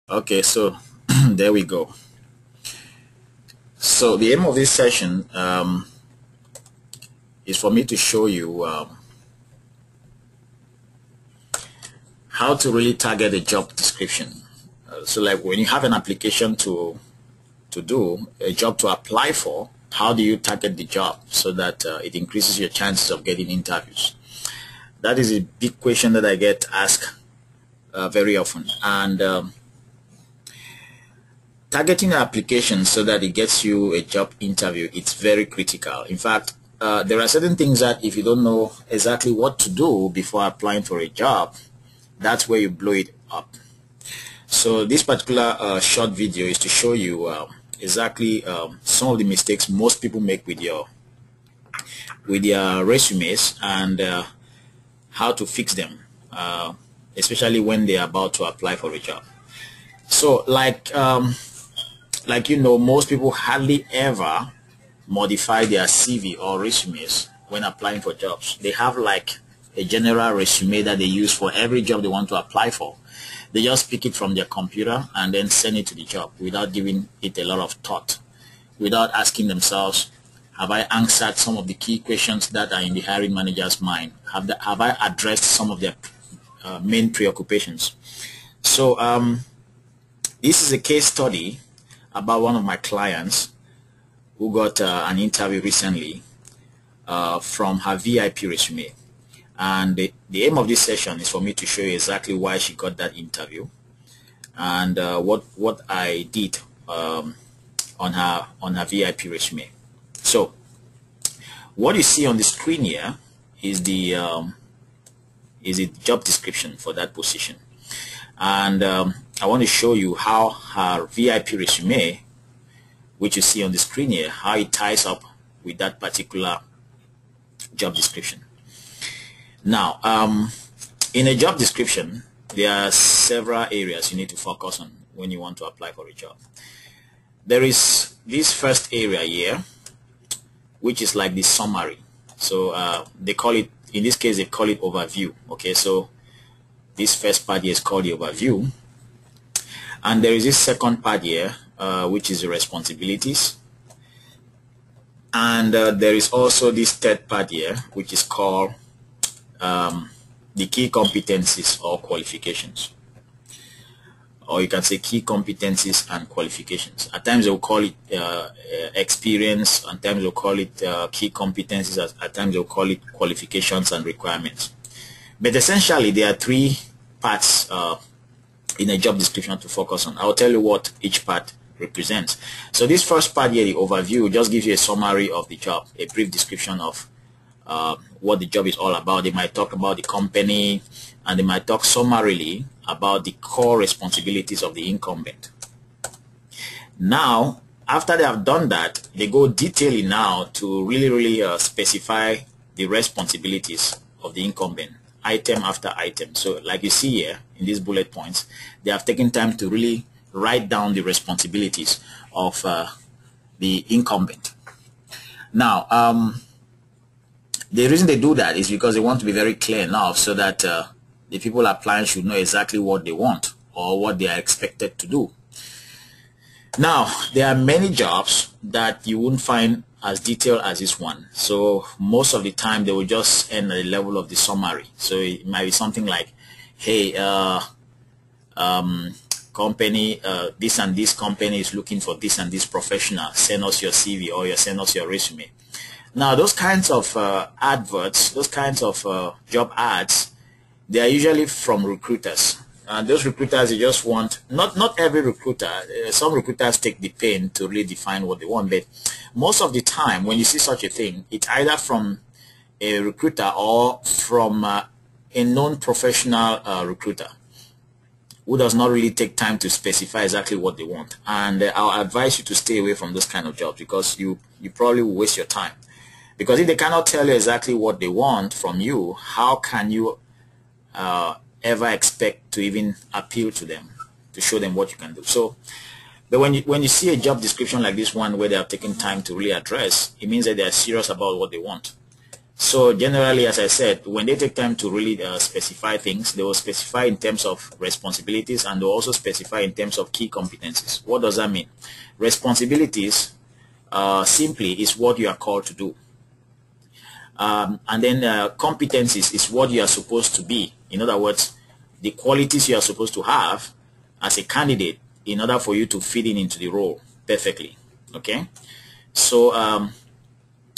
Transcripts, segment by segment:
Okay, so there we go. So the aim of this session is for me to show you how to really target a job description. So like when you have an application to do, a job to apply for, how do you target the job so that it increases your chances of getting interviews? That is a big question that I get asked very often. And targeting an application so that it gets you a job interview, it's very critical. In fact, there are certain things that if you don't know exactly what to do before applying for a job, that's where you blow it up. So this particular short video is to show you exactly some of the mistakes most people make with their resumes and how to fix them, especially when they are about to apply for a job. So like most people hardly ever modify their CV or resumes when applying for jobs. They have like a general resume that they use for every job they want to apply for. They just pick it from their computer and then send it to the job without giving it a lot of thought, without asking themselves, have I answered some of the key questions that are in the hiring manager's mind? Have I addressed some of their main preoccupations? So this is a case study about one of my clients who got an interview recently from her VIP resume. And the aim of this session is for me to show you exactly why she got that interview and what I did on her VIP resume. So what you see on the screen here is the job description for that position, and I want to show you how her VIP resume, which you see on the screen here, how it ties up with that particular job description. Now, in a job description, there are several areas you need to focus on when you want to apply for a job. There is this first area here, which is like the summary. So they call it, in this case, they call it overview. Okay, so this first part here is called the overview. And there is this second part here, which is the responsibilities. And there is also this third part here, which is called the key competencies or qualifications, or you can say key competencies and qualifications. At times they will call it experience, at times they'll call it key competencies, at times they'll call it qualifications and requirements. But essentially there are three parts in a job description to focus on. I'll tell you what each part represents. So this first part here, the overview, just gives you a summary of the job, a brief description of what the job is all about. They might talk about the company, and they might talk summarily about the core responsibilities of the incumbent. Now, after they have done that, they go detailing now to really specify the responsibilities of the incumbent, item after item. So like you see here in these bullet points, they have taken time to really write down the responsibilities of the incumbent. Now, the reason they do that is because they want to be very clear enough so that the people applying should know exactly what they want or what they are expected to do. Now, there are many jobs that you wouldn't find as detailed as this one. So most of the time they will just end at the level of the summary. So it might be something like, hey, company, this and this company is looking for this and this professional. Send us your CV or send us your resume. Now, those kinds of adverts, those kinds of job ads, they are usually from recruiters. And those recruiters, they just want, not every recruiter, some recruiters take the pain to really define what they want, but most of the time when you see such a thing, it's either from a recruiter or from a non-professional recruiter who does not really take time to specify exactly what they want. And I'll advise you to stay away from those kind of jobs, because you probably will waste your time. Because if they cannot tell you exactly what they want from you, how can you ever expect to even appeal to them, to show them what you can do? So, but when you see a job description like this one where they have taken time to really address, it means that they are serious about what they want. So generally, as I said, when they take time to really specify things, they will specify in terms of responsibilities, and they'll also specify in terms of key competencies. What does that mean? Responsibilities simply is what you are called to do. And then competencies is what you are supposed to be. In other words, the qualities you are supposed to have as a candidate in order for you to fit into the role perfectly. Okay? So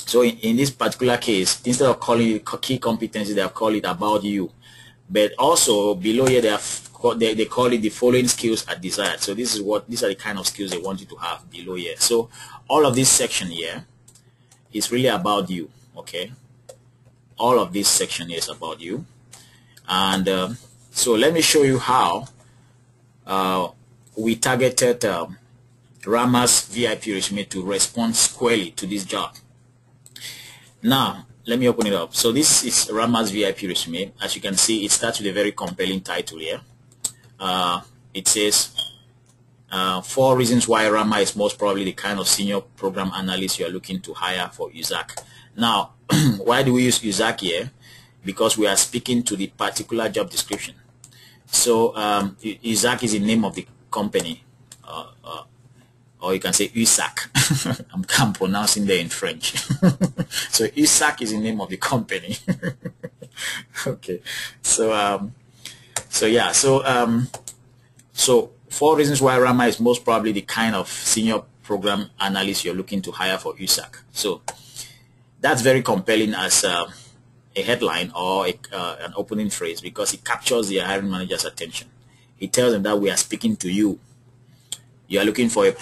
so in this particular case, instead of calling it key competencies, they have called it about you. But also below here, they call it the following skills are desired. So these are the kind of skills they want you to have below here. So all of this section here is really about you. Okay, all of this section is about you. And so let me show you how we targeted Rama's VIP resume to respond squarely to this job. Now, let me open it up. So this is Rama's VIP resume. As you can see, it starts with a very compelling title here. It says, 4 reasons why Rama is most probably the kind of senior program analyst you are looking to hire for USAC. Now, why do we use USAC here? Because we are speaking to the particular job description. So USAC is the name of the company. Or you can say USAC. I'm pronouncing that in French. So USAC is the name of the company. Okay. So yeah. So 4 reasons why Rama is most probably the kind of senior program analyst you're looking to hire for USAC. So that's very compelling as a headline or an opening phrase, because it captures the hiring manager's attention. It tells them that we are speaking to you. You are looking for a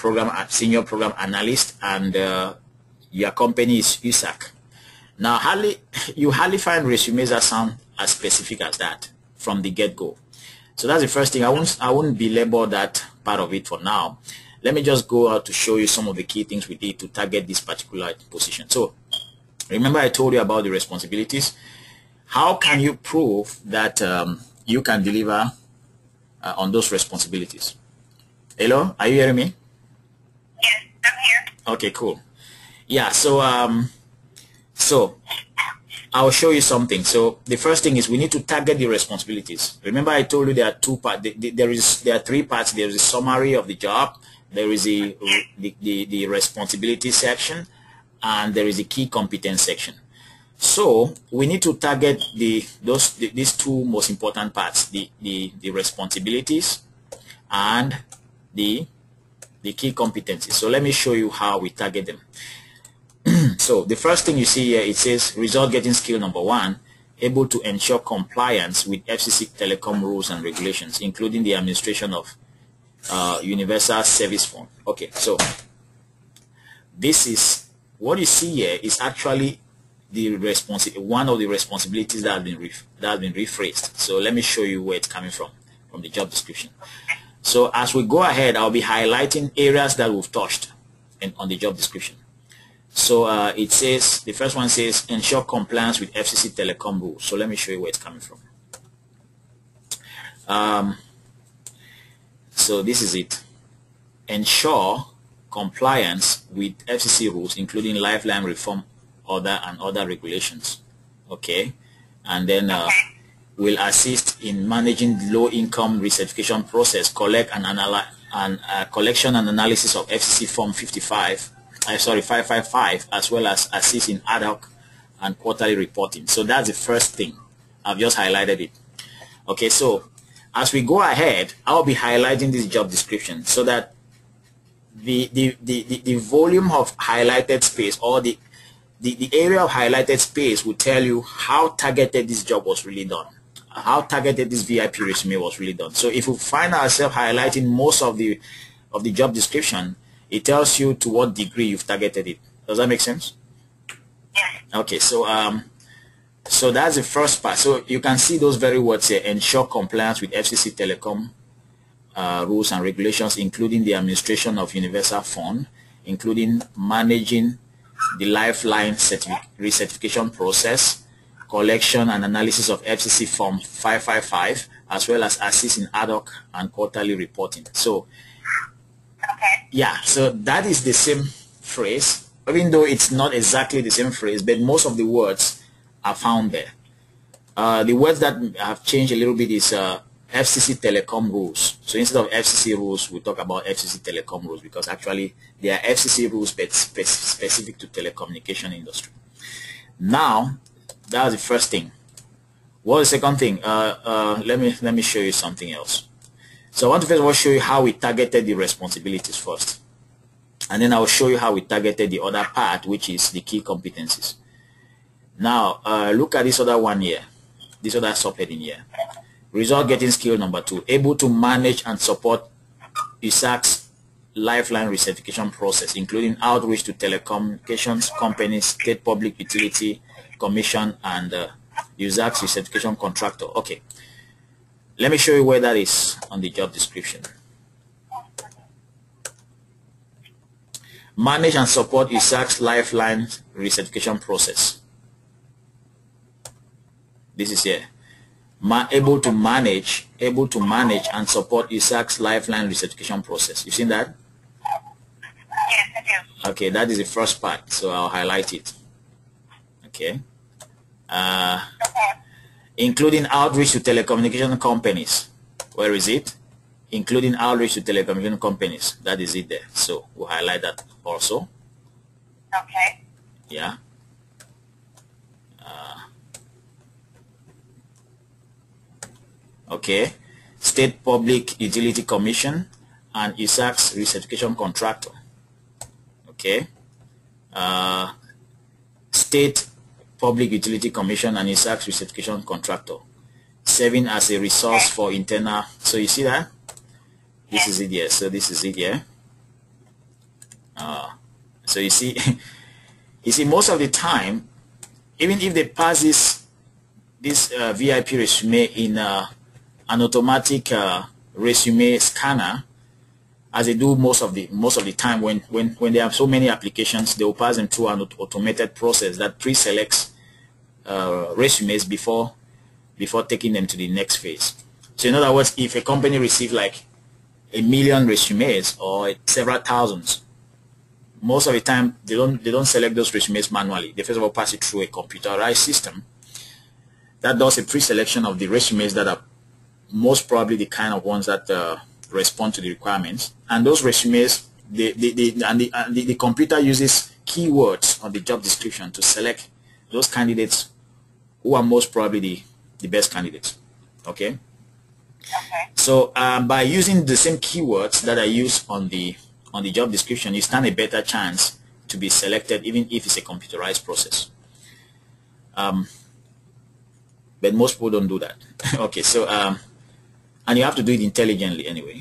senior program analyst, and your company is USAC. Now, you hardly find resumes that sound as specific as that from the get-go. So that's the first thing. I won't belabor that part of it for now. Let me just go out to show you some of the key things we did to target this particular position. So remember I told you about the responsibilities. How can you prove that you can deliver on those responsibilities? Hello, are you hearing me? Yes, I'm here. Okay, cool. Yeah, so I'll show you something. So the first thing is we need to target the responsibilities. Remember I told you there are 2 parts. There are 3 parts. There is a summary of the job, there is the responsibility section, and there is a key competence section. So we need to target these 2 most important parts, the responsibilities and the key competencies. So let me show you how we target them. So the first thing you see here, it says result getting skill number 1, able to ensure compliance with FCC telecom rules and regulations, including the administration of Universal Service Fund. Okay, so this is what you see here is actually one of the responsibilities that has been rephrased. So let me show you where it's coming from the job description. So as we go ahead, I'll be highlighting areas that we've touched on the job description. So it says, the first one says, ensure compliance with FCC telecom rules. So let me show you where it's coming from. So this is it. Ensure compliance with FCC rules, including lifeline reform and other regulations. Okay. And then will assist in managing low-income recertification process, collection and analysis of FCC Form 555, as well as assist in ad hoc and quarterly reporting. So that's the first thing. I've just highlighted it. Okay, so as we go ahead, I'll be highlighting this job description so that the volume of highlighted space, or the area of highlighted space, will tell you how targeted this job was really done, how targeted this VIP resume was really done. So if we find ourselves highlighting most of the job description, it tells you to what degree you've targeted it. Does that make sense? Yeah. Okay, so so that's the first part. So you can see those very words here: ensure compliance with FCC telecom rules and regulations, including the administration of Universal Fund, including managing the lifeline recertification process, collection and analysis of FCC Form 555, as well as assist in ad hoc and quarterly reporting. So okay, yeah, so that is the same phrase, even though it's not exactly the same phrase, but most of the words are found there. The words that have changed a little bit is FCC Telecom rules. So instead of FCC rules, we talk about FCC Telecom rules, because actually they are FCC rules specific to telecommunication industry. Now, that's the first thing. What's the second thing? Let me show you something else. So I want to first of all show you how we targeted the responsibilities first, and then I will show you how we targeted the other part, which is the key competencies. Now, look at this other one here, this other subheading here. Result getting skill number 2, able to manage and support USAC's lifeline recertification process, including outreach to telecommunications companies, state public utility commission, and USAC's recertification contractor. Okay, let me show you where that is on the job description. Manage and support USAC's lifeline recertification process. This is here. Able to manage and support USAC's lifeline recertification process. You seen that? Yes, I do. Okay, that is the first part, so I'll highlight it. Okay. Including outreach to telecommunication companies. Where is it? Including outreach to telecommunication companies. That is it there. So we'll highlight that also. Okay. Yeah. Okay. State Public Utility Commission and USAC's recertification contractor. Okay. State Public Utility Commission and USAC's recertification contractor, serving as a resource for internal. So you see that? This is it here. So this is it here. So you see, most of the time, even if they pass this VIP resume in an automatic resume scanner, as they do most of the time, when they have so many applications, they will pass them through an automated process that pre-selects resumes before taking them to the next phase. So in other words, if a company receives like 1 million resumes or several thousands, most of the time they don't select those resumes manually. They first of all pass it through a computerized system that does a pre-selection of the resumes that are most probably the kind of ones that respond to the requirements. And those resumes, the computer uses keywords on the job description to select those candidates who are most probably the best candidates. Okay. Okay. So by using the same keywords that are used on the job description, you stand a better chance to be selected, even if it's a computerized process. But most people don't do that. Okay. So and you have to do it intelligently anyway.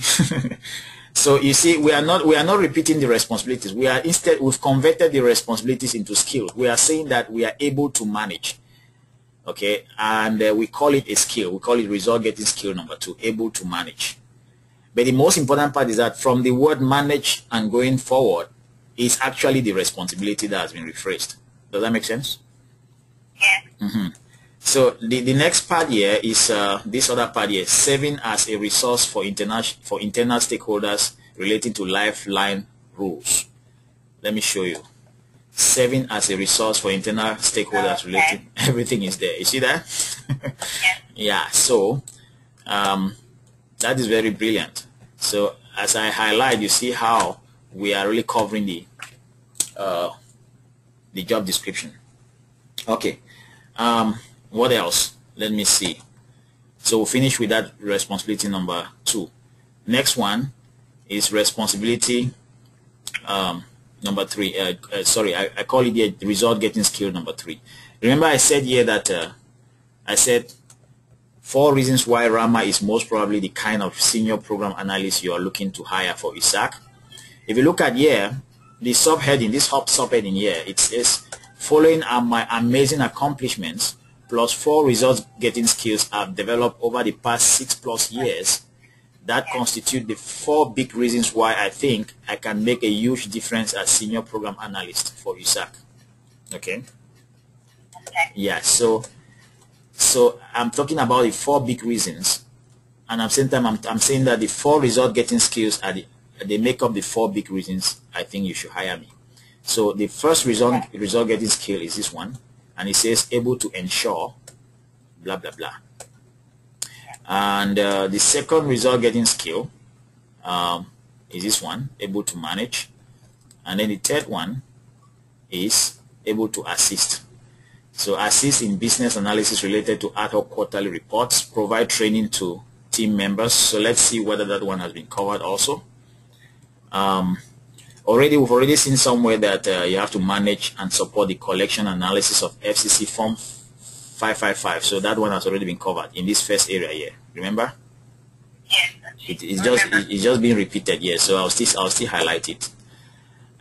So you see, we are not repeating the responsibilities. We've converted the responsibilities into skills. We are saying that we are able to manage. Okay, and we call it a skill. We call it result getting skill number 2, able to manage. But the most important part is that from the word manage and going forward is actually the responsibility that has been rephrased. Does that make sense? Yes. So the next part here is this other part here, serving as a resource for internal stakeholders relating to lifeline rules. Let me show you. Serving as a resource for internal stakeholders relating. Everything is there. You see that? Yes. Yeah. So that is very brilliant. So as I highlight, you see how we are really covering the job description. Okay. What else? Let me see. So we'll finish with that responsibility number 2. Next one is responsibility number 3. Sorry, I call it the result getting skill number 3. Remember I said here that I said 4 reasons why Rama is most probably the kind of senior program analyst you are looking to hire for USAC. If you look at here, the subheading, this subheading here, it says following are my amazing accomplishments plus 4 results getting skills I've developed over the past 6+ years that constitute the 4 big reasons why I think I can make a huge difference as senior program analyst for USAC. Okay. Yeah. So I'm talking about the 4 big reasons, and at the same time I'm saying that the 4 result getting skills are they make up the 4 big reasons I think you should hire me. So the first result getting skill is this one. and it says able to ensure blah blah blah. And the second result getting skill is this one, able to manage. And then the third one is able to assist. So assist in business analysis related to ad hoc quarterly reports, provide training to team members. So let's see whether that one has been covered also. We've already seen somewhere that you have to manage and support the collection analysis of FCC Form 555. So that one has already been covered in this first area here. Remember? Yes. It's just being repeated here. So I'll still highlight it.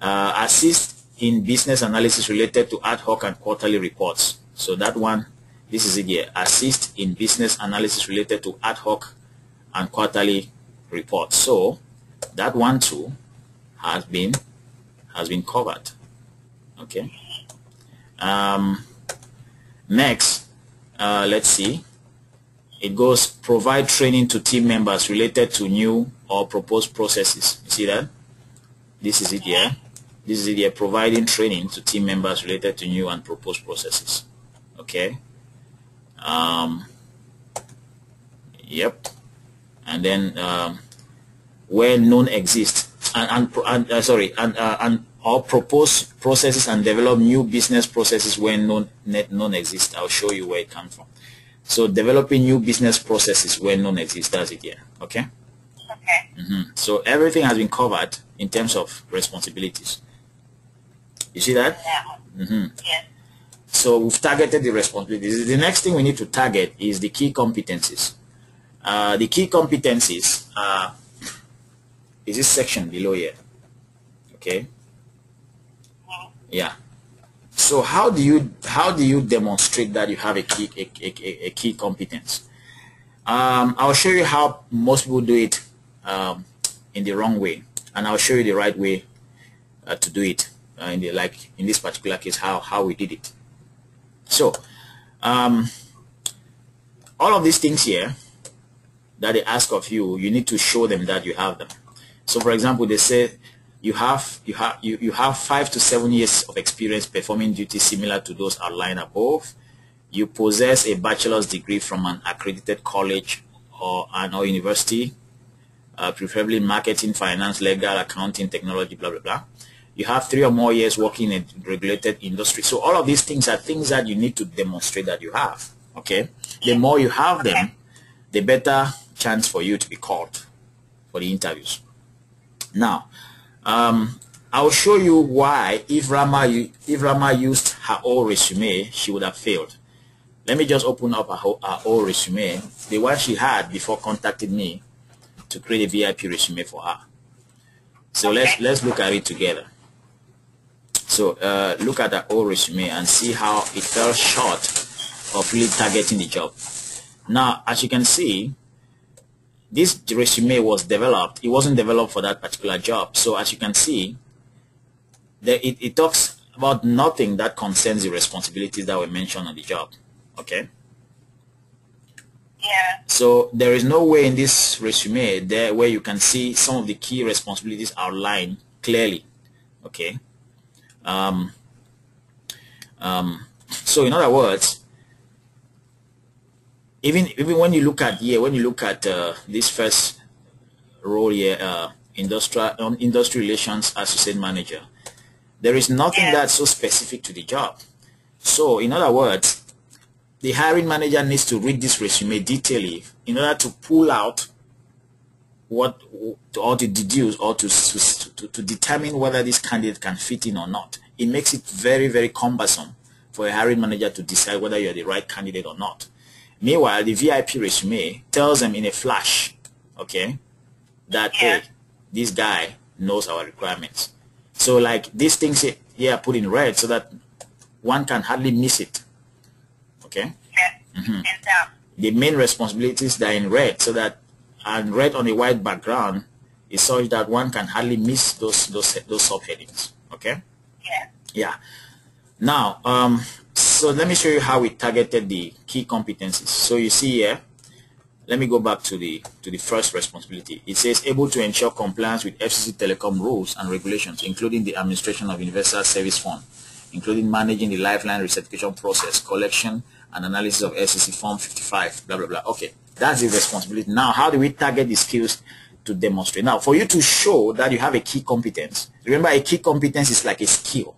Assist in business analysis related to ad hoc and quarterly reports. So that one, this is it here. Assist in business analysis related to ad hoc and quarterly reports. So that one too has been covered. Okay. Next, let's see. It goes provide training to team members related to new or proposed processes. You see that? This is it here. This is it here. Providing training to team members related to new and proposed processes. Okay. Yep. And then where none exist or propose processes and develop new business processes where none exist. I'll show you where it comes from. So developing new business processes where none exist. That's it here. Okay. Okay. So everything has been covered in terms of responsibilities. You see that? Yes. So we've targeted the responsibilities. The next thing we need to target is the key competencies. The key competencies is this section below here. Okay. Yeah. So how do you demonstrate that you have a key competence? I'll show you how most people do it in the wrong way, and I'll show you the right way to do it. Like in this particular case, how we did it. So all of these things here that they ask of you, you need to show them that you have them. So for example, they say you have 5 to 7 years of experience performing duties similar to those outlined above. You possess a bachelor's degree from an accredited college or university, preferably marketing, finance, legal, accounting, technology, blah blah blah. You have 3 or more years working in a regulated industry. So all of these things are things that you need to demonstrate that you have. Okay. The more you have them, the better chance for you to be called for the interviews. Now, I'll show you why if Rama used her old resume, she would have failed. Let me just open up her old resume, the one she had before contacting me to create a VIP resume for her. So let's look at it together. So look at her old resume and see how it fell short of really targeting the job. Now, as you can see, this resume was developed. It wasn't developed for that particular job. So as you can see, it talks about nothing that concerns the responsibilities that were mentioned on the job. Okay. Yeah. So there is no way in this resume there where you can see some of the key responsibilities outlined clearly. Okay. So in other words, even when you look at this first role here, industry relations associate manager, there is nothing that's so specific to the job. So in other words, the hiring manager needs to read this resume detailedly in order to pull out or to deduce or to determine whether this candidate can fit in or not. It makes it very, very cumbersome for a hiring manager to decide whether you're the right candidate or not. Meanwhile, the VIP resume tells them in a flash, okay, that hey, this guy knows our requirements. So like these things here are put in red so that one can hardly miss it. Okay. The main responsibilities that are in red, so that and red on a white background is such that one can hardly miss those subheadings. Okay. Yeah. Now, so let me show you how we targeted the key competencies. So you see here, let me go back to the first responsibility. It says able to ensure compliance with FCC telecom rules and regulations, including the administration of Universal Service Fund including managing the Lifeline recertification process, collection and analysis of SEC Form 55, blah, blah, blah. Okay, that's the responsibility. Now, how do we target the skills to demonstrate? Now, for you to show that you have a key competence, remember a key competence is like a skill.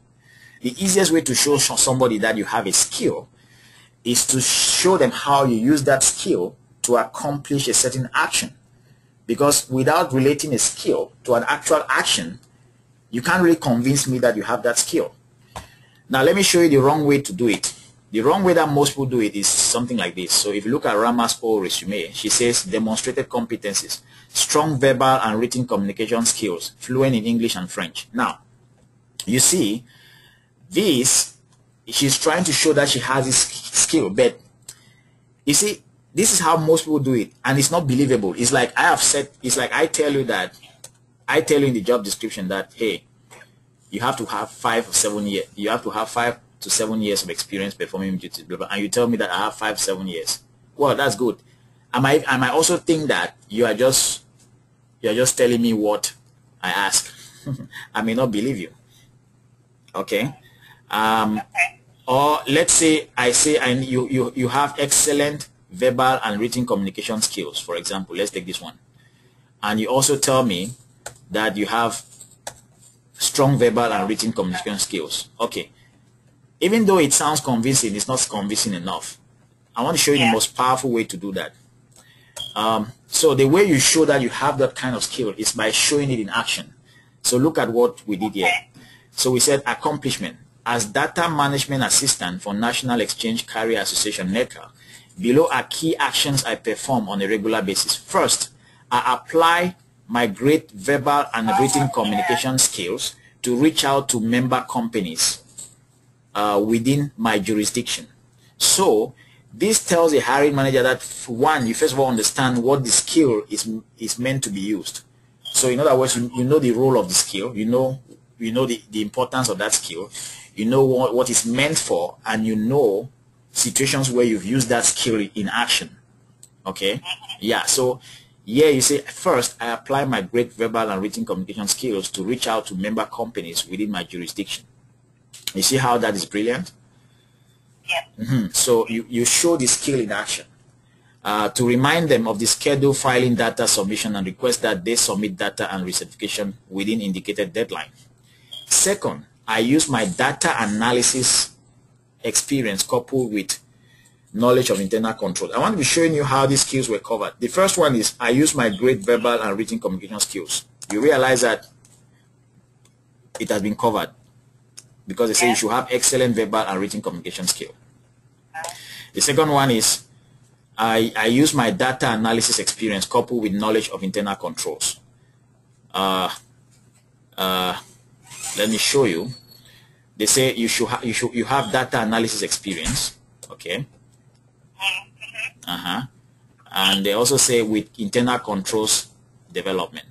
The easiest way to show somebody that you have a skill is to show them how you use that skill to accomplish a certain action. Because without relating a skill to an actual action, you can't really convince me that you have that skill. Now, let me show you the wrong way to do it. The wrong way that most people do it is something like this. So if you look at Rama's old resume, she says demonstrated competencies, strong verbal and written communication skills, fluent in English and French. Now, you see, this, she's trying to show that she has this skill, but you see, this is how most people do it, and it's not believable. It's like I have said, it's like I tell you in the job description that, hey, you have to have 5 or 7 years. You have to have 5 to 7 years of experience performing duties, blah, blah, and you tell me that I have 5, 7 years. Well, that's good. I might also think that you're just telling me what I ask. I may not believe you. Okay. Or let's say I say you have excellent verbal and written communication skills, for example. Let's take this one. And you also tell me that you have strong verbal and written communication skills. Okay. Even though it sounds convincing, it's not convincing enough. I want to show you the most powerful way to do that. So the way you show that you have that kind of skill is by showing it in action. So look at what we did here. So we said accomplishment. As data management assistant for National Exchange Carrier Association, NECA, below are key actions I perform on a regular basis. First, I apply my great verbal and written communication skills to reach out to member companies within my jurisdiction. So this tells a hiring manager that, one, you first of all understand what the skill is meant to be used. So in other words, you know the role of the skill, you know the importance of that skill, you know what it's meant for, and you know situations where you've used that skill in action. Okay? Yeah, so here you say, first, I apply my great verbal and written communication skills to reach out to member companies within my jurisdiction. You see how that is brilliant? Yeah. So you show the skill in action. To remind them of the scheduled filing data submission and request that they submit data and recertification within indicated deadline. Second, I use my data analysis experience coupled with knowledge of internal control. I want to be showing you how these skills were covered. The first one is I use my great verbal and written communication skills. You realize that it has been covered because they say you should have excellent verbal and written communication skill. The second one is I use my data analysis experience coupled with knowledge of internal controls. Let me show you. They say you have data analysis experience, okay? And they also say with internal controls development,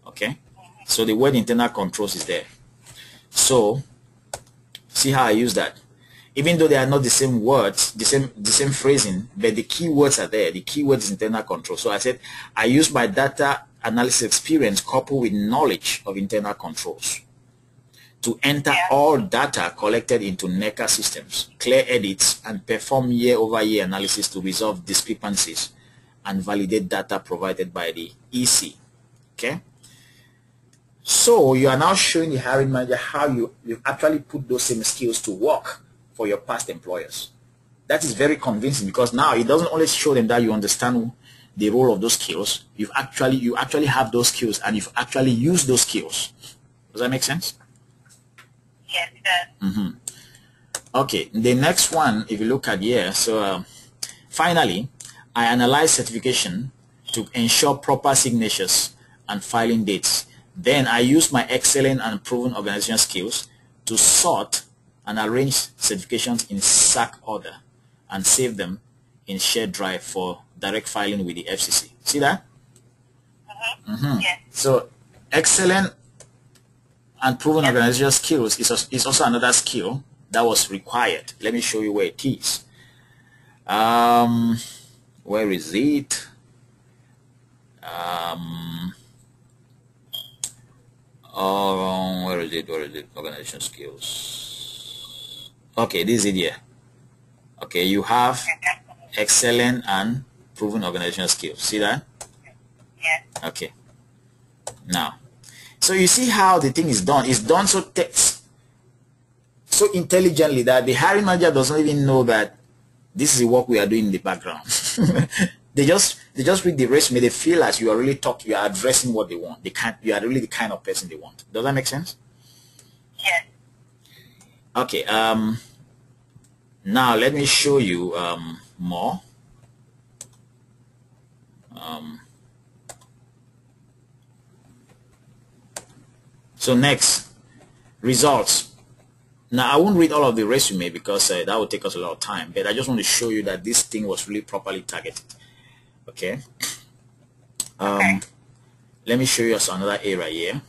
okay? So the word internal controls is there. So see how I use that. Even though they are not the same words, the same phrasing, but the key words are there. The key word is internal control. So I said I use my data analysis experience coupled with knowledge of internal controls to enter all data collected into NECA systems, clear edits, and perform year-over-year analysis to resolve discrepancies and validate data provided by the EC. Okay? So you are now showing the hiring manager how you actually put those same skills to work for your past employers. That is very convincing because now it doesn't only show them that you understand the role of those skills. You actually have those skills and you've actually used those skills. Does that make sense? Yes, it does. Okay, the next one, if you look at here, so finally, I analyze certification to ensure proper signatures and filing dates. Then I use my excellent and proven organizational skills to sort and arrange certifications in SAC order and save them in shared drive for direct filing with the FCC. See that? Yes. So excellent and proven organizational skills is also another skill that was required. Let me show you where it is. Where is it? Where is it? Where is it? Organizational skills. Okay, this is it here. Okay, you have excellent and proven organizational skills. See that? Yes. Okay. Now, so you see how the thing is done. It's done so intelligently that the hiring manager does not even know that this is the work we are doing in the background. they just read the resume. They feel as you are really talking, you are addressing what they want. You are really the kind of person they want. Does that make sense? Yes. Okay. Now let me show you more. So next, results. Now I won't read all of the resume because that would take us a lot of time, but I just want to show you that this thing was really properly targeted. Okay. Okay. Let me show you another area here.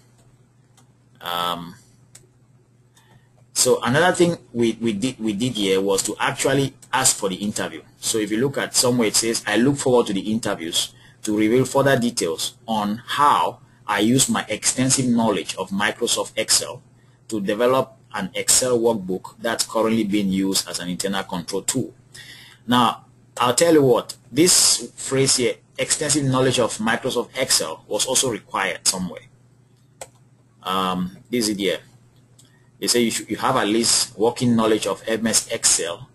So another thing we did here was to actually ask for the interview. So if you look at somewhere, it says, I look forward to the interviews to reveal further details on how I use my extensive knowledge of Microsoft Excel to develop an Excel workbook that's currently being used as an internal control tool. Now, I'll tell you what, this phrase here, extensive knowledge of Microsoft Excel, was also required somewhere. This is here. They say you have at least working knowledge of MS Excel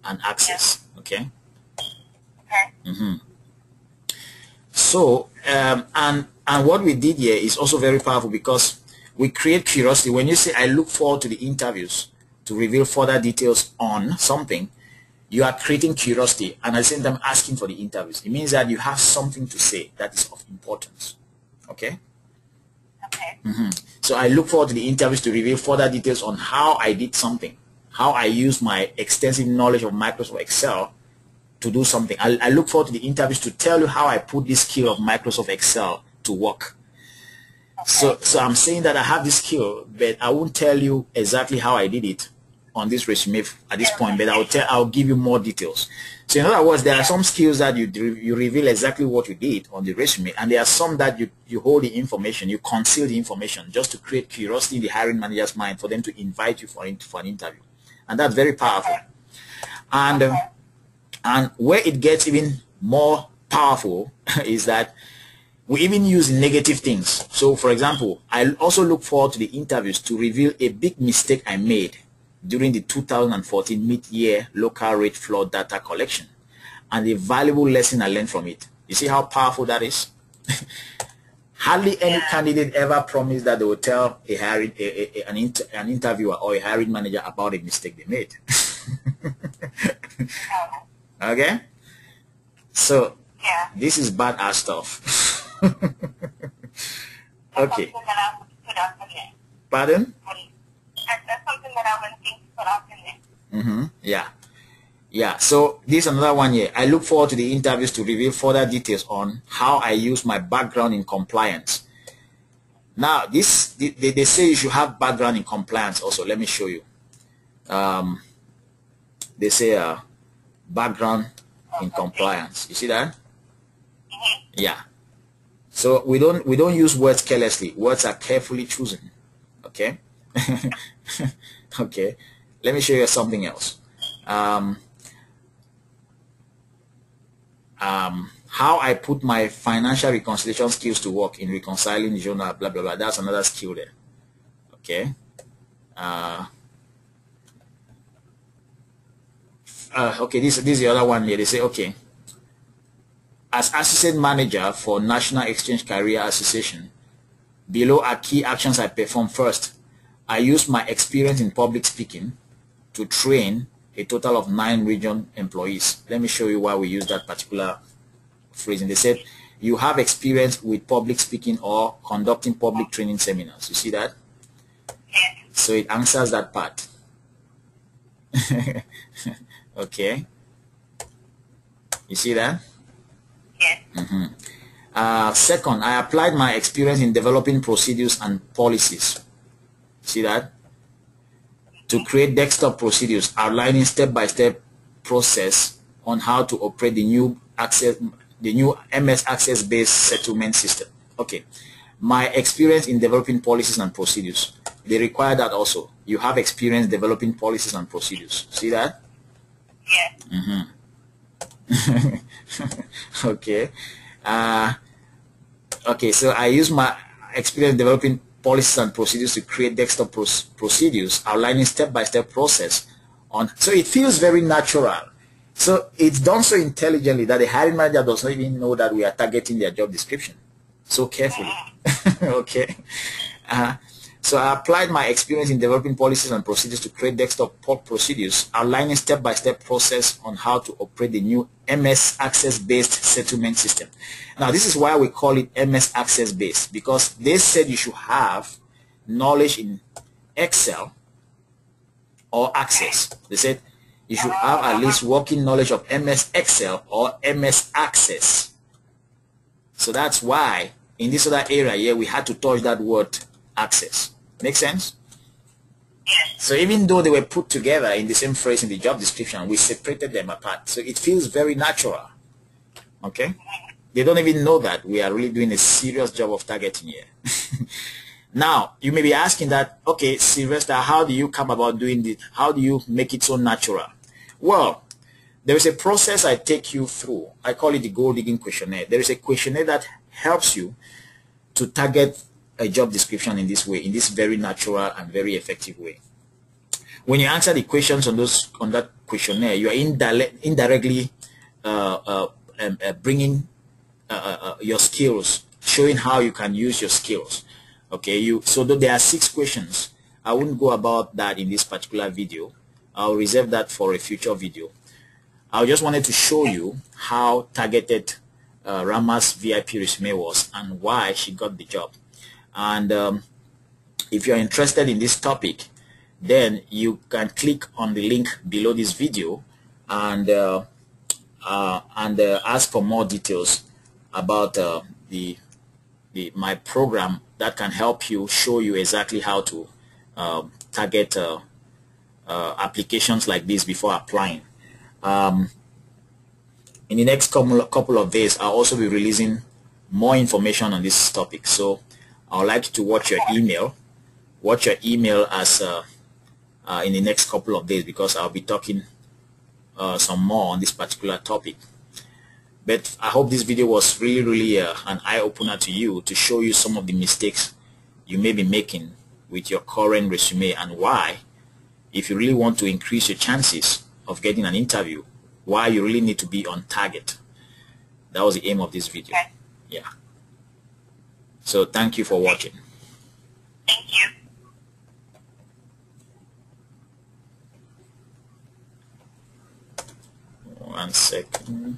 and Access. Okay. Okay. So, and what we did here is also very powerful because we create curiosity. When you say, I look forward to the interviews to reveal further details on something, you are creating curiosity and at the same time asking for the interviews. It means that you have something to say that is of importance. Okay? Okay. So I look forward to the interviews to reveal further details on how I did something, how I use my extensive knowledge of Microsoft Excel to do something. I look forward to the interviews to tell you how I put this skill of Microsoft Excel to work. Okay. So I'm saying that I have this skill, but I won't tell you exactly how I did it on this resume at this point, but I'll give you more details. So in other words, there are some skills that you reveal exactly what you did on the resume, and there are some that you hold the information, you conceal the information just to create curiosity in the hiring manager's mind for them to invite you for an interview. And that's very powerful. And where it gets even more powerful is that we even use negative things. So for example, I also look forward to the interviews to reveal a big mistake I made during the 2014 mid-year local rate flood data collection and the valuable lesson I learned from it. You see how powerful that is? Hardly any candidate ever promised that they would tell an interviewer or a hiring manager about a mistake they made. Okay? So, this is badass stuff. Okay. Pardon? That's something that I would think to put up in there. Yeah. Yeah. So this is another one here. I look forward to the interviews to reveal further details on how I use my background in compliance. Now, they say you should have background in compliance also. Let me show you. They say background in compliance. You see that? Yeah. So we don't use words carelessly. Words are carefully chosen. Okay. Okay. Let me show you something else. How I put my financial reconciliation skills to work in reconciling journal, blah blah blah. That's another skill there. Okay. Okay, this is the other one here. They say, okay, as assistant manager for National Exchange Career Association, below are key actions I perform. First, I use my experience in public speaking to train a total of 9 region employees. Let me show you why we use that particular phrasing. They said, you have experience with public speaking or conducting public training seminars. You see that? So it answers that part. Okay. You see that? Yes. Second, I applied my experience in developing procedures and policies. See that? To create desktop procedures outlining step-by-step process on how to operate the new MS Access-based settlement system. Okay. My experience in developing policies and procedures. They require that also. you have experience developing policies and procedures. See that? Yes. Okay. Okay, so I use my experience developing policies and procedures to create desktop procedures, outlining step-by-step process on. So it feels very natural. So it's done so intelligently that the hiring manager does not even know that we are targeting their job description so carefully. Okay. So I applied my experience in developing policies and procedures to create desktop procedures, outlining step-by-step process on how to operate the new MS Access-based settlement system. Now, this is why we call it MS Access-based, because they said you should have knowledge in Excel or Access. They said you should have at least working knowledge of MS Excel or MS Access. So that's why in this other area here, we had to touch that word Access. Make sense? Yes. So even though they were put together in the same phrase in the job description, we separated them apart. So it feels very natural. Okay? They don't even know that we are really doing a serious job of targeting here. Now, you may be asking that, okay, Sylvester, how do you come about doing this? How do you make it so natural? Well, there is a process I take you through. I call it the gold digging questionnaire. There is a questionnaire that helps you to target a job description in this way, in this very natural and very effective way. When you answer the questions on that questionnaire, you are indirectly bringing your skills, showing how you can use your skills. Okay, so though there are 6 questions, I wouldn't go about that in this particular video. I'll reserve that for a future video. I just wanted to show you how targeted Rama's VIP resume was and why she got the job. And if you're interested in this topic, then you can click on the link below this video and ask for more details about my program that can help you, show you exactly how to target applications like this before applying. In the next couple of days, I'll also be releasing more information on this topic. So I would like you to watch your email. Watch your email as in the next couple of days, because I'll be talking some more on this particular topic. But I hope this video was really an eye-opener to you, to show you some of the mistakes you may be making with your current resume, and why, if you really want to increase your chances of getting an interview, why you really need to be on target. That was the aim of this video. Okay. Yeah. So thank you for watching. Thank you. One second.